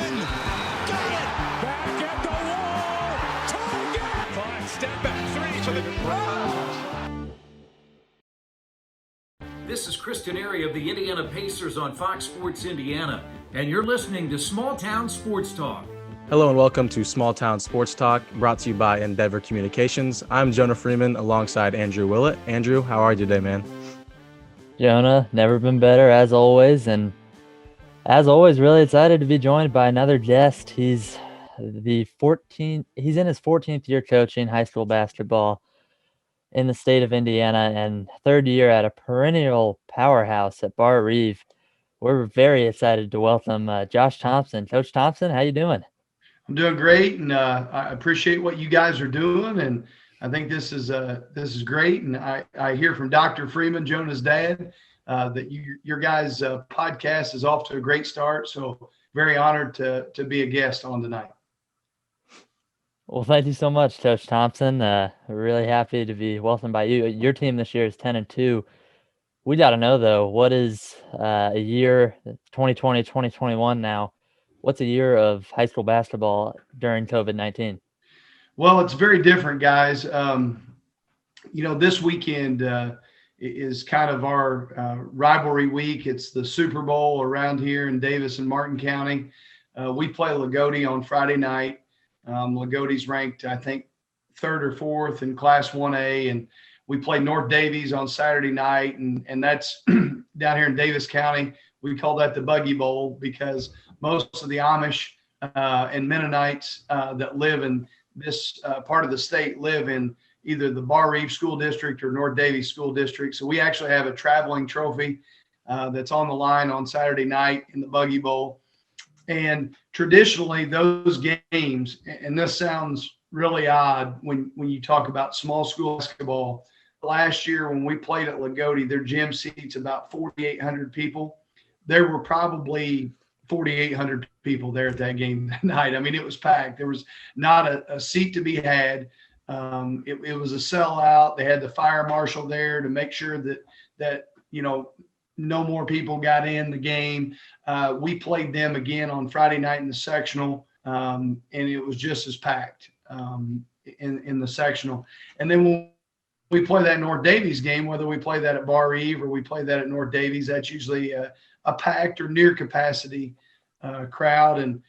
in. Got it. Back at the wall. Target. Clock, step back, three for the This is Chris Canary of the Indiana Pacers on Fox Sports Indiana, and you're listening to SmallTown SportsTalk. Hello and welcome to SmallTown SportsTalk, brought to you by Endeavor Communications. I'm Jonah Freeman alongside Andrew Willett. Andrew, how are you today, man? Jonah, never been better as always, and as always, really excited to be joined by another guest. He's in his 14th year coaching high school basketball in the state of Indiana and third year at a perennial powerhouse at Barr-Reeve. We're very excited to welcome Josh Thompson. Coach Thompson, how you doing? I'm doing great, and I appreciate what you guys are doing, and I think this is great. And I hear from Dr. Freeman, Jonah's dad, that your guys' podcast is off to a great start. So very honored to be a guest on tonight. Well, thank you so much, Coach Thompson. We're really happy to be welcomed by you. Your team this year is 10-2. We got to know, though, what is a year, 2020, 2021 now, what's a year of high school basketball during COVID-19? Well, it's very different, guys. This weekend is kind of our rivalry week. It's the Super Bowl around here in Daviess and Martin County. We play Loogootee on Friday night. Loogootee's ranked, I think, third or fourth in Class 1A, and we play North Daviess on Saturday night, and that's down here in Daviess County. We call that the Buggy Bowl because most of the Amish and Mennonites that live in this part of the state live in either the Barr-Reeve School District or North Daviess School District. So we actually have a traveling trophy that's on the line on Saturday night in the Buggy Bowl. And traditionally, those games, and this sounds really odd when you talk about small school basketball. Last year when we played at Loogootee, their gym seats about 4,800 people. There were probably 4,800 people there at that game that night. I mean, it was packed. There was not a seat to be had. It was a sellout. They had the fire marshal there to make sure that no more people got in the game. We played them again on Friday night in the sectional, and it was just as packed in the sectional. And then when we play that North Daviess game, whether we play that at Barr-Reeve or we play that at North Daviess, that's usually a packed or near capacity crowd. And,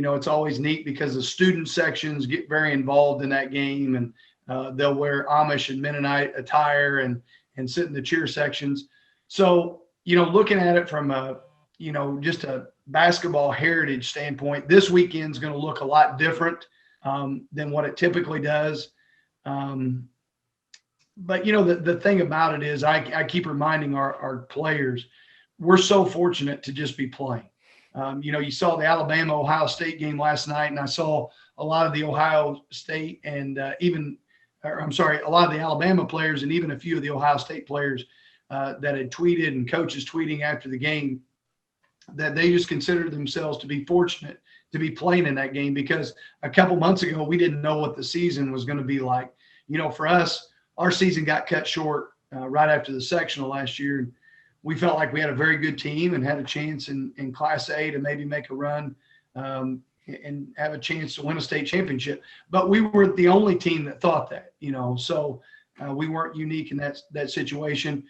it's always neat because the student sections get very involved in that game, and they'll wear Amish and Mennonite attire and sit in the cheer sections. So, looking at it from just a basketball heritage standpoint, this weekend's going to look a lot different than what it typically does. But, the thing about it is I keep reminding our players, we're so fortunate to just be playing. You saw the Alabama-Ohio State game last night, and I saw a lot of the Ohio State and a lot of the Alabama players and even a few of the Ohio State players that had tweeted and coaches tweeting after the game that they just considered themselves to be fortunate to be playing in that game, because a couple months ago, we didn't know what the season was going to be like. For us, our season got cut short right after the sectional last year. We felt like we had a very good team and had a chance in Class A to maybe make a run and have a chance to win a state championship. But we were the only team that thought that, so we weren't unique in that situation.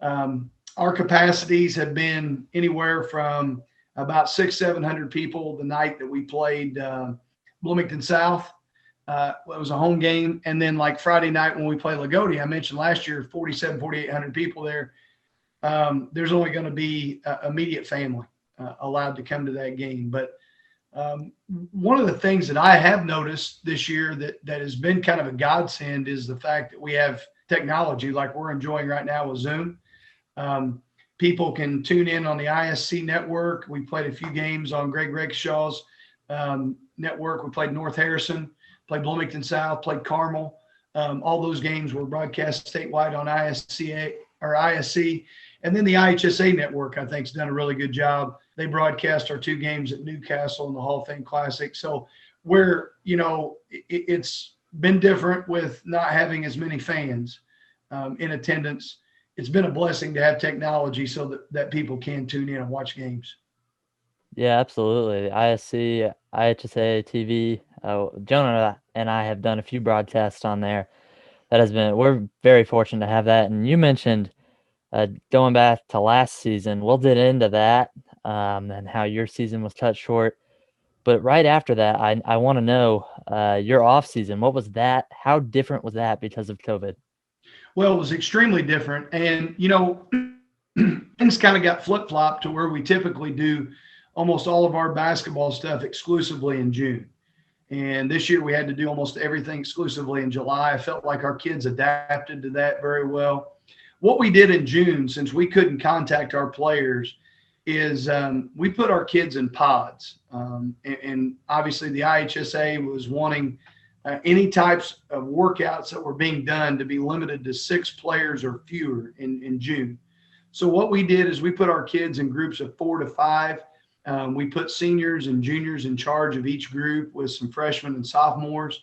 Our capacities have been anywhere from about 600-700 people the night that we played Bloomington South. It was a home game. And then like Friday night when we play Loogootee, I mentioned last year, 4,800 people there. There's only going to be immediate family allowed to come to that game. But one of the things that I have noticed this year that has been kind of a godsend is the fact that we have technology like we're enjoying right now with Zoom. People can tune in on the ISC network. We played a few games on Greg Rakeshaw's network. We played North Harrison, played Bloomington South, played Carmel. All those games were broadcast statewide on ISC. And then the IHSA network, I think, has done a really good job. They broadcast our two games at Newcastle and the Hall of Fame Classic. So it's been different with not having as many fans in attendance. It's been a blessing to have technology so that people can tune in and watch games. Yeah, absolutely. ISC, IHSA TV. Jonah and I have done a few broadcasts on there. We're very fortunate to have that. And you mentioned going back to last season. We'll get into that and how your season was cut short. But right after that, I want to know your off season. What was that? How different was that because of COVID? Well, it was extremely different. And, things kind of got flip flopped to where we typically do almost all of our basketball stuff exclusively in June. And this year we had to do almost everything exclusively in July. I felt like our kids adapted to that very well. What we did in June, since we couldn't contact our players, is we put our kids in pods. And obviously the IHSA was wanting any types of workouts that were being done to be limited to 6 players or fewer in June. So what we did is we put our kids in groups of 4 to 5. We put seniors and juniors in charge of each group with some freshmen and sophomores.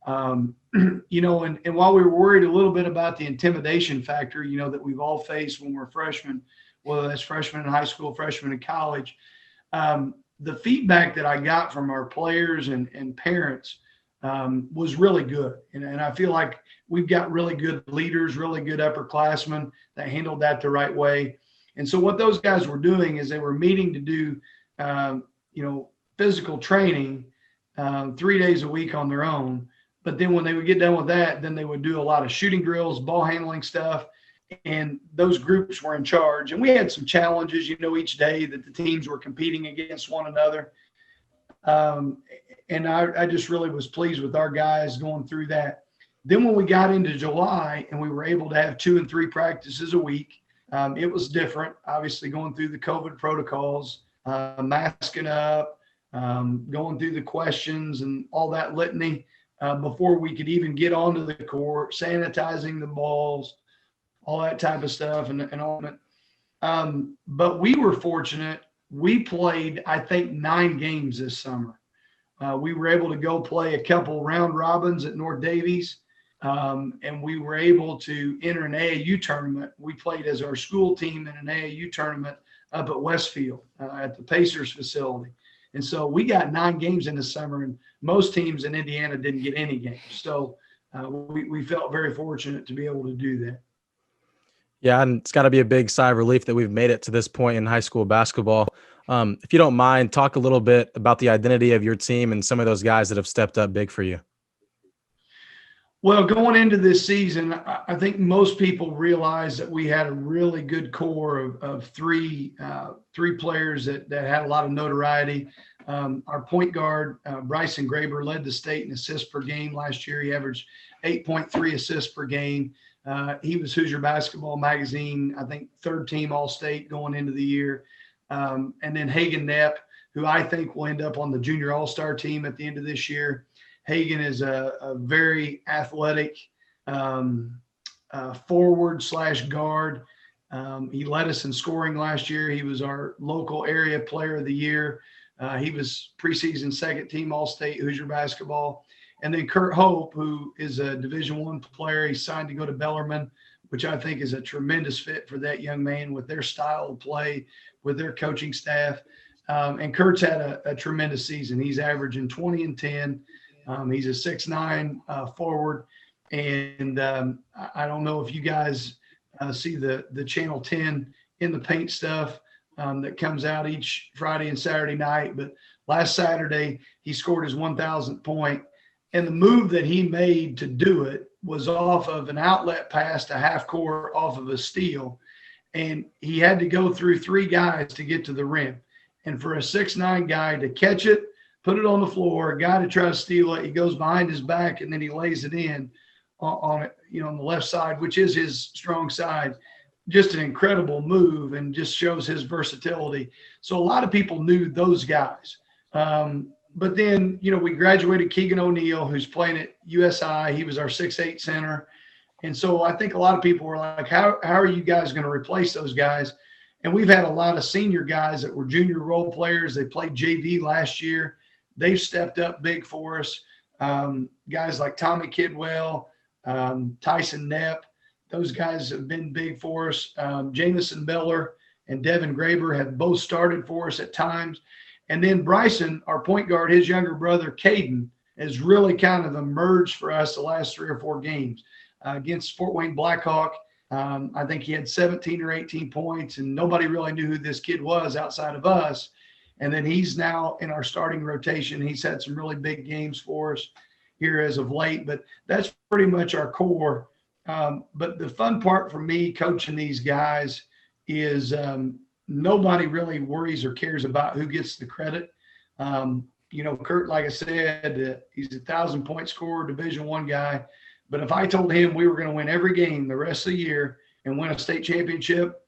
And while we were worried a little bit about the intimidation factor, that we've all faced when we're freshmen, whether that's freshmen in high school, freshmen in college, the feedback that I got from our players and parents was really good. And I feel like we've got really good leaders, really good upperclassmen that handled that the right way. And so what those guys were doing is they were meeting to do, physical training 3 days a week on their own. But then when they would get done with that, then they would do a lot of shooting drills, ball handling stuff. And those groups were in charge. And we had some challenges, each day that the teams were competing against one another. And I just really was pleased with our guys going through that. Then when we got into July and we were able to have 2 and 3 practices a week, it was different, obviously going through the COVID protocols, masking up, going through the questions and all that litany before we could even get onto the court, sanitizing the balls, all that type of stuff and all that. But we were fortunate. We played, I think, 9 games this summer. We were able to go play a couple round robins at North Daviess, and we were able to enter an AAU tournament. We played as our school team in an AAU tournament up at Westfield at the Pacers facility. And so we got 9 games in the summer, and most teams in Indiana didn't get any games. So we felt very fortunate to be able to do that. Yeah, and it's got to be a big sigh of relief that we've made it to this point in high school basketball. If you don't mind, talk a little bit about the identity of your team and some of those guys that have stepped up big for you. Well, going into this season, I think most people realized that we had a really good core of three players that had a lot of notoriety. Our point guard, Bryson Graber, led the state in assists per game last year. He averaged 8.3 assists per game. He was Hoosier Basketball Magazine, I think, 3rd team All-State going into the year. And then Hagan Knepp, who I think will end up on the Junior All-Star team at the end of this year. Hagan is a very athletic forward/guard. He led us in scoring last year. He was our local area player of the year. He was preseason 2nd team All-State Hoosier Basketball. And then Kurt Hove, who is a Division I player. He signed to go to Bellarmine, which I think is a tremendous fit for that young man with their style of play, with their coaching staff. And Kurt's had a tremendous season. He's averaging 20 and 10. He's a 6'9" forward. And I don't know if you guys see the Channel 10 in the paint stuff that comes out each Friday and Saturday night. But last Saturday, he scored his 1,000th point. And the move that he made to do it was off of an outlet pass to half court off of a steal. And he had to go through 3 guys to get to the rim. And for a 6'9" guy to catch it, put it on the floor, a guy to try to steal it, he goes behind his back and then he lays it in on it, on the left side, which is his strong side. Just an incredible move and just shows his versatility. So a lot of people knew those guys. But then, we graduated Keegan O'Neal, who's playing at USI. He was our 6'8" center. And so I think a lot of people were like, how are you guys going to replace those guys? And we've had a lot of senior guys that were junior role players. They played JV last year. They've stepped up big for us. Guys like Tommy Kidwell, Tyson Knepp, those guys have been big for us. Jamison Miller and Devin Graber have both started for us at times. And then Bryson, our point guard, his younger brother, Caden, has really kind of emerged for us the last 3 or 4 games. Against Fort Wayne Blackhawk, I think he had 17 or 18 points, and nobody really knew who this kid was outside of us. And then he's now in our starting rotation. He's had some really big games for us here as of late, but that's pretty much our core. But the fun part for me coaching these guys is nobody really worries or cares about who gets the credit. Kurt, like I said, he's a 1,000-point scorer, Division I guy. But if I told him we were going to win every game the rest of the year and win a state championship,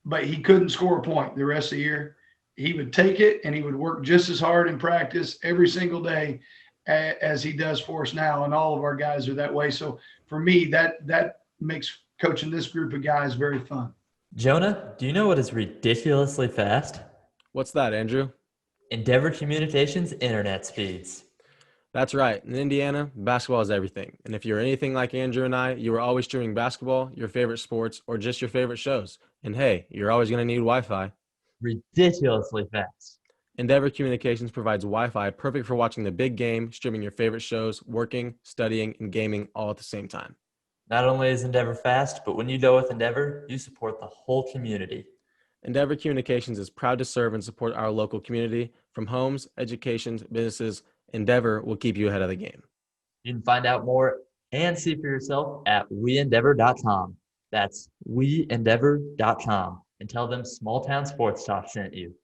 but he couldn't score a point the rest of the year, he would take it and he would work just as hard in practice every single day as he does for us now. And all of our guys are that way. So for me, that makes coaching this group of guys very fun. Jonah, do you know what is ridiculously fast? What's that, Andrew? Endeavor Communications internet speeds. That's right. In Indiana, basketball is everything. And if you're anything like Andrew and I, you are always streaming basketball, your favorite sports, or just your favorite shows. And hey, you're always going to need Wi-Fi. Ridiculously fast. Endeavor Communications provides Wi-Fi perfect for watching the big game, streaming your favorite shows, working, studying, and gaming all at the same time. Not only is Endeavor fast, but when you go with Endeavor, you support the whole community. Endeavor Communications is proud to serve and support our local community. From homes, educations, businesses, Endeavor will keep you ahead of the game. You can find out more and see for yourself at weendeavor.com. That's weendeavor.com. And tell them SmallTown SportsTalk sent you.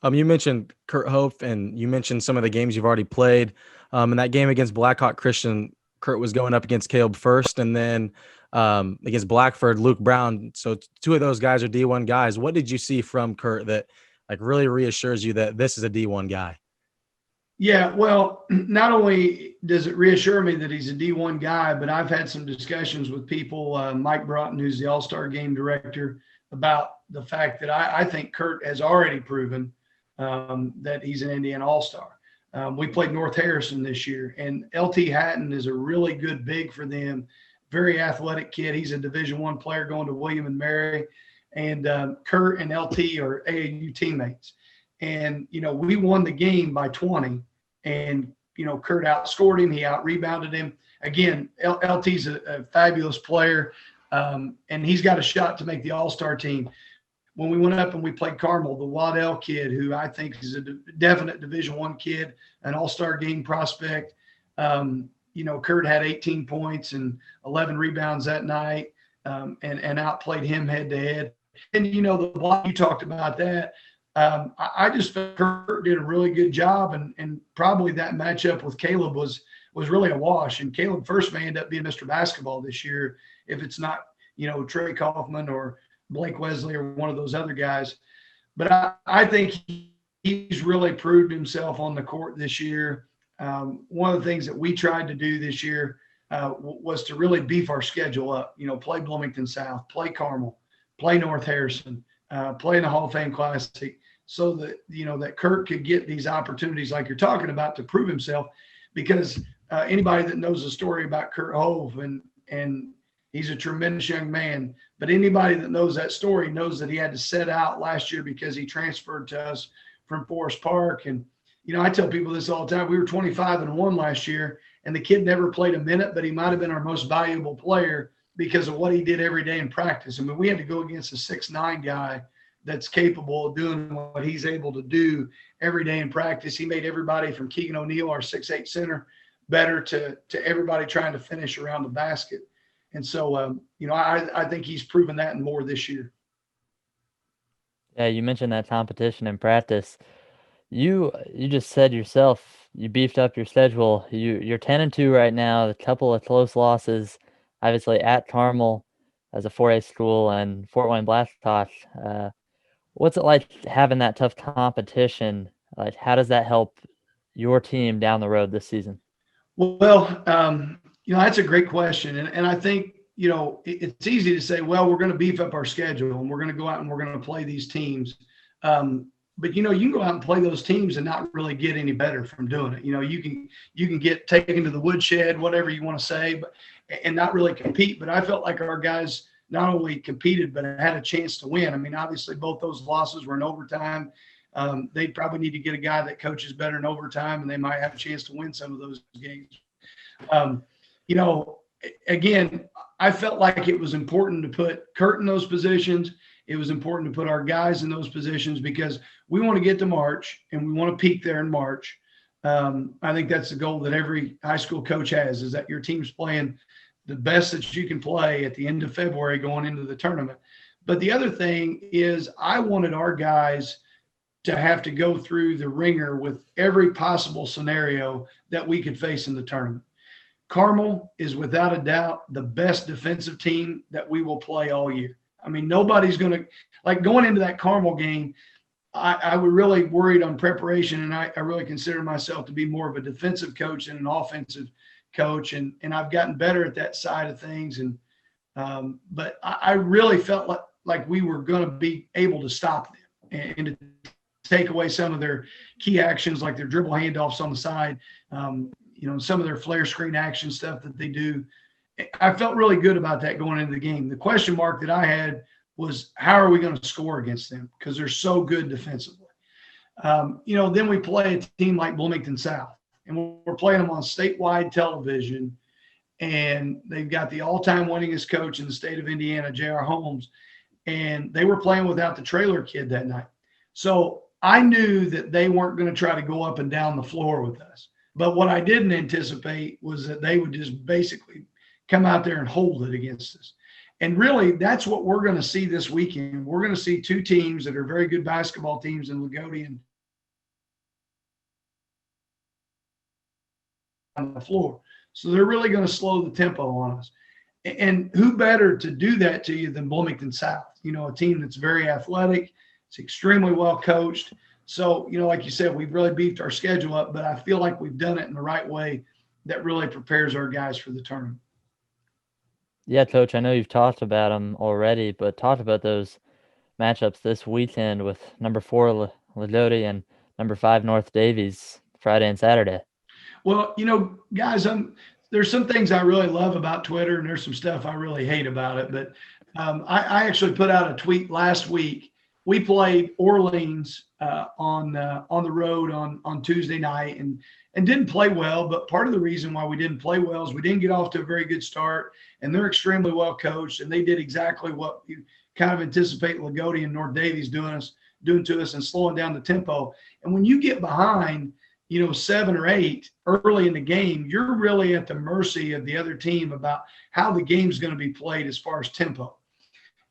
You mentioned Kurt Hove, and you mentioned some of the games you've already played. In that game against Blackhawk Christian, Kurt was going up against Caleb first, and then against Blackford, Luke Brown. So 2 of those guys are D1 guys. What did you see from Kurt that really reassures you that this is a D1 guy? Yeah, well, not only does it reassure me that he's a D1 guy, but I've had some discussions with people, Mike Broughton, who's the All-Star game director, about the fact that I think Kurt has already proven that he's an Indiana All-Star. We played North Harrison this year, and LT Hatton is a really good big for them, very athletic kid. He's a Division I player going to William and Mary, and Kurt and LT are AAU teammates. And, we won the game by 20, and, Kurt outscored him. He out-rebounded him. Again, LT's a fabulous player, and he's got a shot to make the All-Star team. When we went up and we played Carmel, the Waddell kid, who I think is a definite Division I kid, an All-Star game prospect, Kurt had 18 points and 11 rebounds that night, and outplayed him head-to-head. And, the block, you talked about that. I just felt Kurt did a really good job, and probably that matchup with Caleb was really a wash. And Caleb first may end up being Mr. Basketball this year if it's not, Trey Kaufman or Blake Wesley or one of those other guys. But I think he's really proved himself on the court this year. One of the things that we tried to do this year was to really beef our schedule up, play Bloomington South, play Carmel, play North Harrison, play in the Hall of Fame Classic, so that, that Kurt could get these opportunities like you're talking about to prove himself. Because anybody that knows the story about Kurt Hove, and he's a tremendous young man, but anybody that knows that story knows that he had to set out last year because he transferred to us from Forest Park. And, I tell people this all the time. We were 25-1 last year, and the kid never played a minute, but he might have been our most valuable player because of what he did every day in practice. I mean, we had to go against a 6'9" guy that's capable of doing what he's able to do every day in practice. He made everybody from Keegan O'Neal, our 6'8" center, better to everybody trying to finish around the basket. And so, I think he's proven that and more this year. Yeah, you mentioned that competition in practice. You just said yourself, you beefed up your schedule. You're 10-2 right now, a couple of close losses, obviously at Carmel as a 4A school and Fort Wayne Blackhawk. What's it like having that tough competition? Like, how does that help your team down the road this season? Well, that's a great question. And I think, it's easy to say, well, we're going to beef up our schedule and we're going to go out and we're going to play these teams. But, you can go out and play those teams and not really get any better from doing it. You can get taken to the woodshed, whatever you want to say, and not really compete. But I felt like our guys not only competed, but had a chance to win. I mean, obviously both those losses were in overtime. They probably need to get a guy that coaches better in overtime, and they might have a chance to win some of those games. You know, again, I felt like it was important to put Kurt in those positions. It was important to put our guys in those positions because we want to get to March and we want to peak there in March. I think that's the goal that every high school coach has, is that your team's playing the best that you can play at the end of February going into the tournament. But the other thing is I wanted our guys to have to go through the ringer with every possible scenario that we could face in the tournament. Carmel is without a doubt the best defensive team that we will play all year. I mean, nobody's going to – like going into that Carmel game, I was really worried on preparation, and I really consider myself to be more of a defensive coach than an offensive coach, and I've gotten better at that side of things. And but I really felt like we were going to be able to stop them and to take away some of their key actions, like their dribble handoffs on the side, you know, some of their flare screen action stuff that they do. I felt really good about that going into the game. The question mark that I had was, how are we going to score against them? Because they're so good defensively. You know, then we play a team like Bloomington South, and we're playing them on statewide television, and they've got the all-time winningest coach in the state of Indiana, J.R. Holmes, and they were playing without the trailer kid that night. So I knew that they weren't going to try to go up and down the floor with us. But what I didn't anticipate was that they would just basically come out there and hold it against us. And really, that's what we're going to see this weekend. We're going to see two teams that are very good basketball teams in Loogootee and on the floor. So they're really going to slow the tempo on us. And who better to do that to you than Bloomington South? You know, a team that's very athletic, it's extremely well coached. So, you know, like you said, we've really beefed our schedule up, but I feel like we've done it in the right way that really prepares our guys for the tournament. Yeah, Coach, I know you've talked about them already, but talk about those matchups this weekend with number 4 Loogootee and number 5 North Daviess Friday and Saturday. Well, you know, guys, there's some things I really love about Twitter, and there's some stuff I really hate about it. But I actually put out a tweet last week. We played Orleans on the road on Tuesday night and didn't play well. But part of the reason why we didn't play well is we didn't get off to a very good start, and they're extremely well coached, and they did exactly what you kind of anticipate Loogootee and North Daviess doing to us and slowing down the tempo. And when you get behind, you know, 7 or 8 early in the game, you're really at the mercy of the other team about how the game's going to be played as far as tempo.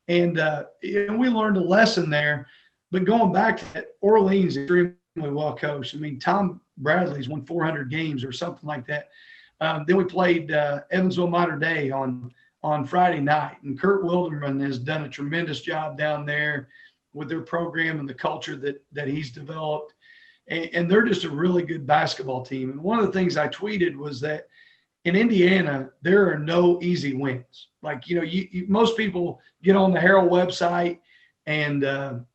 And we learned a lesson there. But going back to that, Orleans is extremely well coached. I mean, Tom Bradley's won 400 games or something like that. Then we played Evansville Mater Dei on Friday night, and Kurt Wilderman has done a tremendous job down there with their program and the culture that he's developed. And they're just a really good basketball team. And one of the things I tweeted was that in Indiana, there are no easy wins. Like, you know, most people get on the Herald website and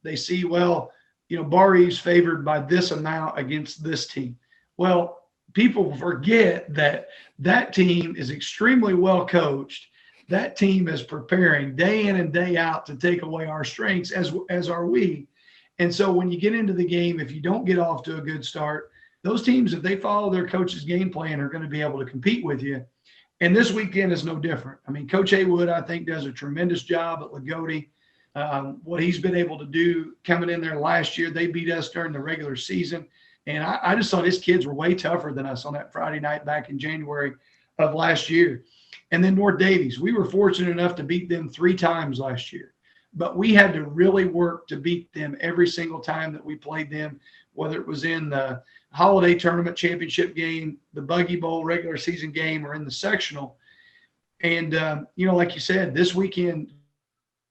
they see, well, you know, Barr-Reeve's favored by this amount against this team. Well, people forget that team is extremely well coached. That team is preparing day in and day out to take away our strengths, as are we. And so when you get into the game, if you don't get off to a good start, those teams, if they follow their coach's game plan, are going to be able to compete with you. And this weekend is no different. I mean, Coach Haywood, I think, does a tremendous job at Loogootee. What he's been able to do coming in there last year, they beat us during the regular season. And I just thought his kids were way tougher than us on that Friday night back in January of last year. And then North Daviess, we were fortunate enough to beat them 3 times last year. But we had to really work to beat them every single time that we played them, whether it was in the holiday tournament championship game, the Buggy Bowl regular season game, or in the sectional. And, you know, like you said, this weekend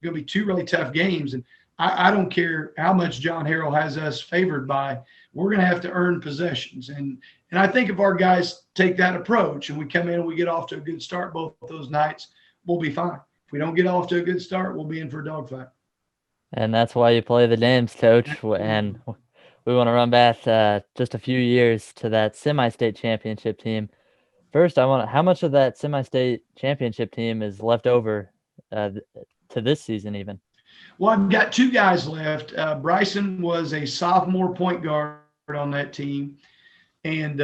going to be 2 really tough games. And I don't care how much John Harrell has us favored by, we're going to have to earn possessions. And I think if our guys take that approach and we come in and we get off to a good start both those nights, we'll be fine. If we don't get off to a good start, we'll be in for a dogfight. And that's why you play the names, Coach. And we want to run back just a few years to that SemiState Championship team. First, how much of that SemiState Championship team is left over to this season even? Well, I've got two guys left. Bryson was a sophomore point guard on that team, and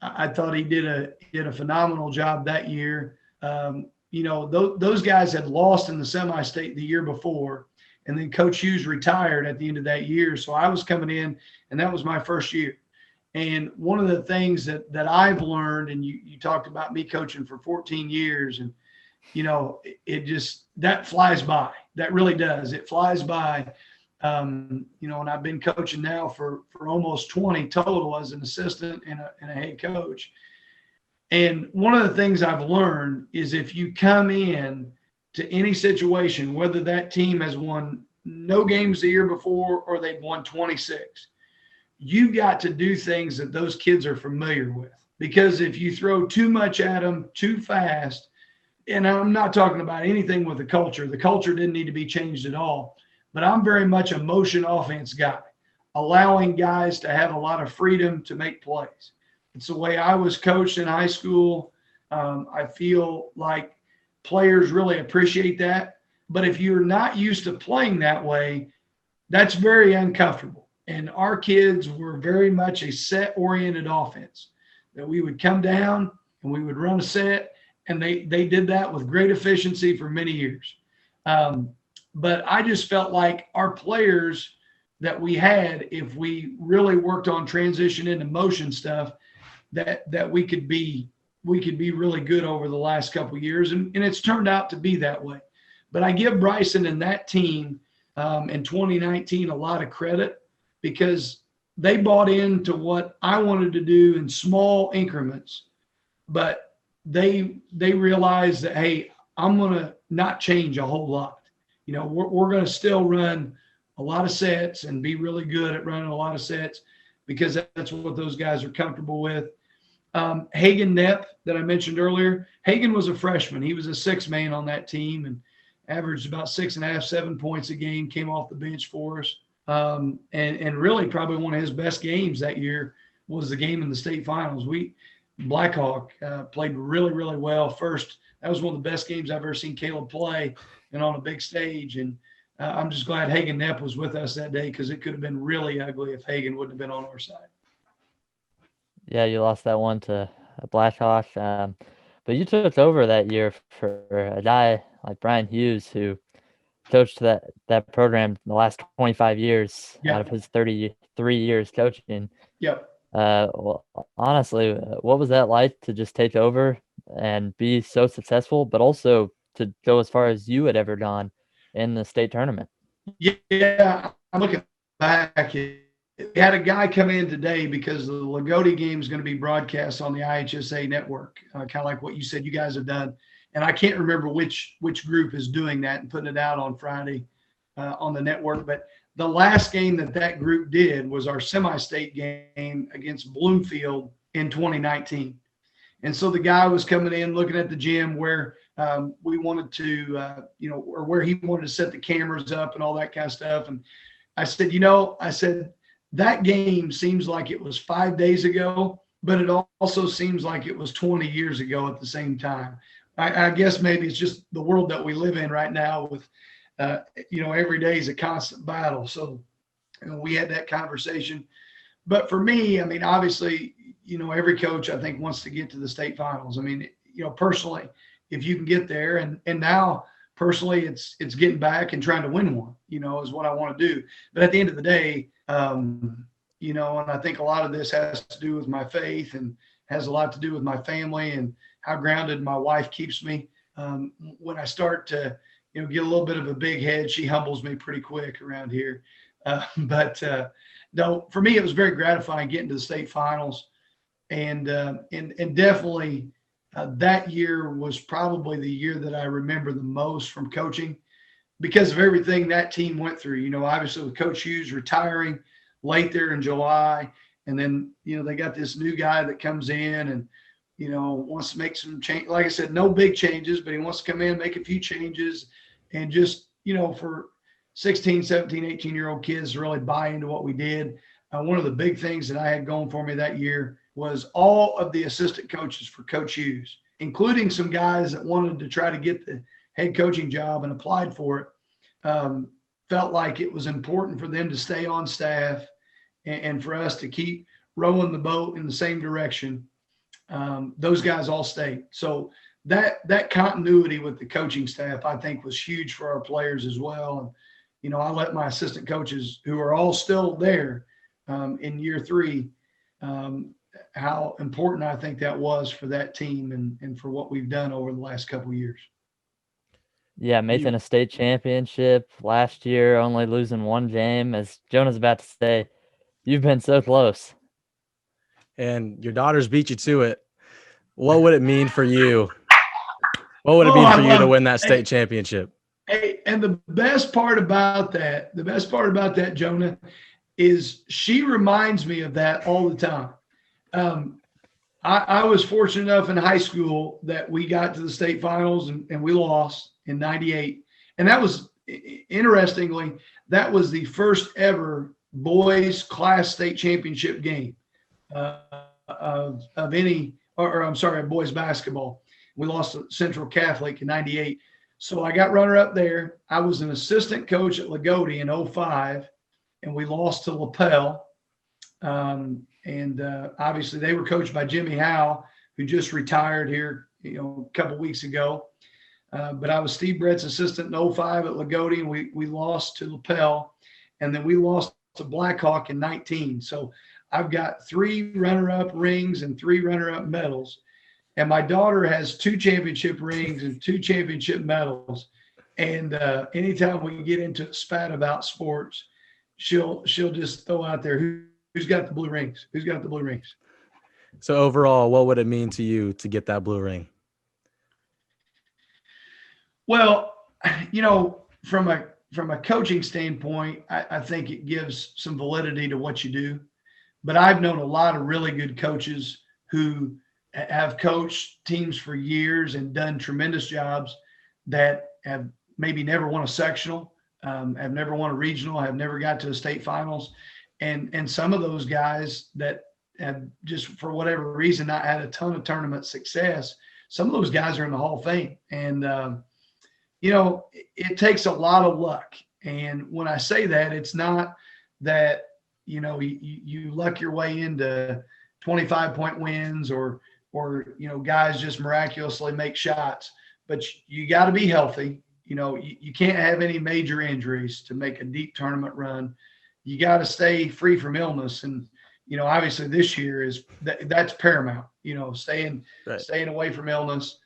I thought he did a phenomenal job that year. Those guys had lost in the semi-state the year before, and then Coach Hughes retired at the end of that year. So I was coming in, and that was my first year. And one of the things that I've learned, and you talked about me coaching for 14 years, and it just, that flies by. That really does. It flies by. And I've been coaching now for almost 20 total as an assistant and a head coach. And one of the things I've learned is if you come in to any situation, whether that team has won no games the year before or they've won 26, you got to do things that those kids are familiar with. Because if you throw too much at them too fast, and I'm not talking about anything with the culture didn't need to be changed at all, but I'm very much a motion offense guy, allowing guys to have a lot of freedom to make plays. It's the way I was coached in high school. I feel like players really appreciate that. But if you're not used to playing that way, that's very uncomfortable. And our kids were very much a set-oriented offense, that we would come down and we would run a set, and they did that with great efficiency for many years. But I just felt like our players that we had, if we really worked on transition into motion stuff, that we could be really good over the last couple of years. And it's turned out to be that way. But I give Bryson and that team in 2019 a lot of credit, because they bought into what I wanted to do in small increments, but they realized that, hey, I'm going to not change a whole lot. We're going to still run a lot of sets and be really good at running a lot of sets, because that's what those guys are comfortable with. Hagen Knepp, that I mentioned earlier, Hagen was a freshman. He was a sixth man on that team and averaged about 6.5, 7 points a game, came off the bench for us. And really probably one of his best games that year was the game in the state finals. Blackhawk played really, really well. First, that was one of the best games I've ever seen Caleb play, and on a big stage. And I'm just glad Hagen Knepp was with us that day, because it could have been really ugly if Hagen wouldn't have been on our side. Yeah, you lost that one to Blackhawk. But you took over that year for a guy like Brian Hughes, who coached that program the last 25 years out of his 33 years coaching. Yep. Well, honestly, what was that like to just take over and be so successful, but also to go as far as you had ever gone in the state tournament? Yeah, I'm looking back. We had a guy come in today because the Loogootee game is going to be broadcast on the IHSA network, kind of like what you said you guys have done. And I can't remember which group is doing that and putting it out on Friday on the network. But the last game that group did was our semi-state game against Bloomfield in 2019. And so the guy was coming in, looking at the gym where we wanted to, or where he wanted to set the cameras up and all that kind of stuff. And I said, that game seems like it was 5 days ago, but it also seems like it was 20 years ago at the same time. I guess maybe it's just the world that we live in right now with, every day is a constant battle. So we had that conversation. But for me, I mean, obviously, every coach, I think, wants to get to the state finals. I mean, personally, if you can get there, and now personally, it's getting back and trying to win one, is what I want to do. But at the end of the day, and I think a lot of this has to do with my faith and has a lot to do with my family and how grounded my wife keeps me. When I start to, get a little bit of a big head, she humbles me pretty quick around here. But no, for me, it was very gratifying getting to the state finals, and definitely that year was probably the year that I remember the most from coaching, because of everything that team went through. Obviously with Coach Hughes retiring late there in July, and then they got this new guy that comes in and wants to make some change. Like I said, no big changes, but he wants to come in, make a few changes, and just for 16, 17, 18-year-old kids to really buy into what we did. One of the big things that I had going for me that year was all of the assistant coaches for Coach Hughes, including some guys that wanted to try to get the head coaching job and applied for it. felt like it was important for them to stay on staff and for us to keep rowing the boat in the same direction. Those guys all stayed. So that continuity with the coaching staff, I think, was huge for our players as well. And, you know, I let my assistant coaches, who are all still there in year 3, how important I think that was for that team and for what we've done over the last couple of years. Yeah, making a state championship last year, only losing 1 game. As Jonah's about to say, you've been so close. And your daughters beat you to it. What would it mean for you? What would it mean for you to win that state championship? Hey, and the best part about that, Jonah, is she reminds me of that all the time. I was fortunate enough in high school that we got to the state finals and we lost in '98. And that was, interestingly, that was the first ever boys class state championship game of any, or I'm sorry, boys basketball. We lost to Central Catholic in '98. So I got runner up there. I was an assistant coach at Loogootee in '05, and we lost to LaPel. Obviously they were coached by Jimmy Howe, who just retired here, a couple weeks ago. But I was Steve Brett's assistant in '05 at Loogootee, and we lost to LaPel, and then we lost to Blackhawk in '19. So I've got 3 runner-up rings and 3 runner-up medals. And my daughter has 2 championship rings and 2 championship medals. And anytime we get into a spat about sports, she'll just throw out there, who's got the blue rings? Who's got the blue rings? So overall, what would it mean to you to get that blue ring? Well, from a coaching standpoint, I think it gives some validity to what you do. But I've known a lot of really good coaches who have coached teams for years and done tremendous jobs that have maybe never won a sectional, have never won a regional, have never got to the state finals. And some of those guys that have just, for whatever reason, not had a ton of tournament success, some of those guys are in the Hall of Fame. And, it takes a lot of luck. And when I say that, it's not that, you luck your way into 25-point wins or guys just miraculously make shots, but you got to be healthy. You can't have any major injuries to make a deep tournament run. You got to stay free from illness. And, obviously this year that's paramount, staying away from illness.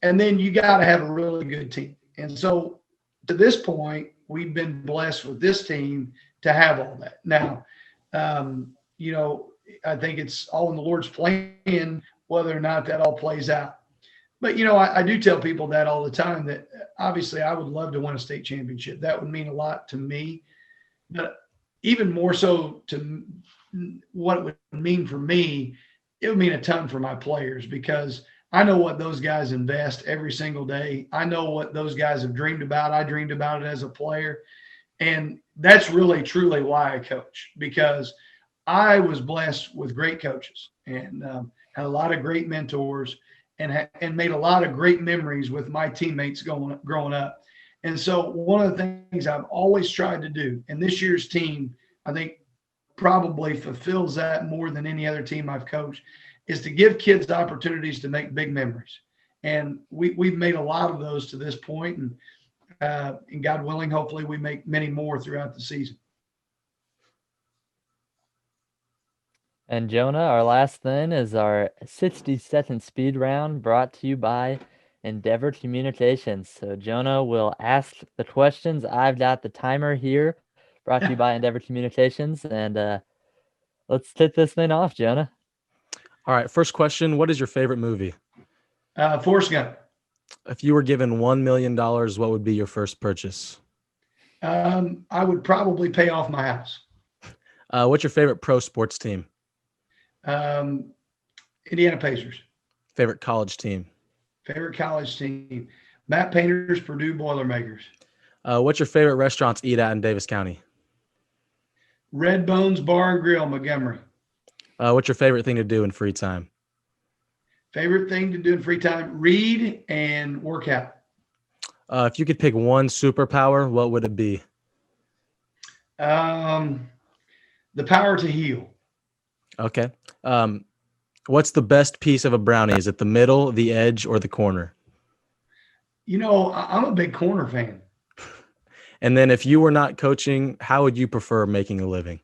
And then you got to have a really good team. And so to this point, we've been blessed with this team to have all that. Now, I think it's all in the Lord's plan whether or not that all plays out. But, I do tell people that all the time, that obviously I would love to win a state championship. That would mean a lot to me. But even more so to what it would mean for me, it would mean a ton for my players, because I know what those guys invest every single day. I know what those guys have dreamed about. I dreamed about it as a player. And that's really, truly why I coach, because I was blessed with great coaches and had a lot of great mentors and made a lot of great memories with my teammates growing up. And so one of the things I've always tried to do, and this year's team, I think, probably fulfills that more than any other team I've coached, is to give kids opportunities to make big memories. And we've made a lot of those to this point, and God willing, hopefully we make many more throughout the season. And Jonah, our last thing is our 60-second speed round, brought to you by Endeavor Communications. So Jonah will ask the questions. I've got the timer here, brought to you by Endeavor Communications. And let's kick this thing off, Jonah. All right, first question. What is your favorite movie? Forrest Gump. If you were given $1 million, what would be your first purchase? I would probably pay off my house. What's your favorite pro sports team? Indiana Pacers. Favorite college team? Favorite college team? Matt Painters, Purdue Boilermakers. What's your favorite restaurant to eat at in Davis County? Red Bones Bar and Grill, Montgomery. What's your favorite thing to do in free time? Favorite thing to do in free time? Read and work out. If you could pick one superpower, what would it be? The power to heal. Okay. What's the best piece of a brownie? Is it the middle, the edge, or the corner? I'm a big corner fan. And then if you were not coaching, how would you prefer making a living?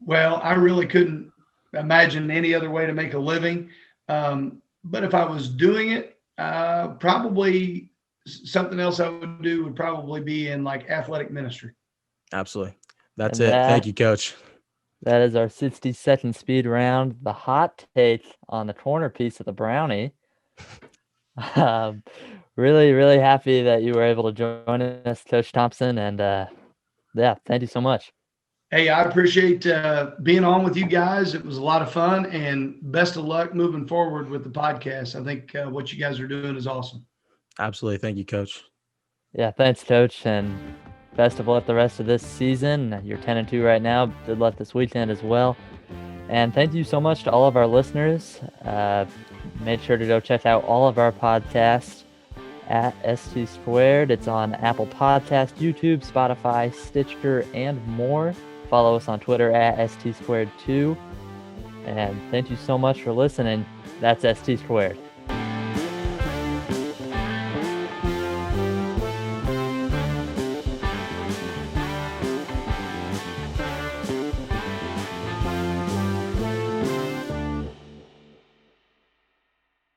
Well, I really couldn't imagine any other way to make a living. But if I was doing it, probably something else I would do would probably be in like athletic ministry. Absolutely. That's And it. Thank you, Coach. That is our 60-second speed round. The hot take on the corner piece of the brownie. Really, really happy that you were able to join us, Coach Thompson. And yeah, thank you so much. Hey, I appreciate being on with you guys. It was a lot of fun, and best of luck moving forward with the podcast. I think what you guys are doing is awesome. Absolutely. Thank you, Coach. Yeah, thanks, Coach. And best of luck the rest of this season. You're 10-2 right now. Good luck this weekend as well. And thank you so much to all of our listeners. Make sure to go check out all of our podcasts at ST Squared. It's on Apple Podcast, YouTube, Spotify, Stitcher, and more. Follow us on Twitter at ST Squared 2. And thank you so much for listening. That's ST Squared.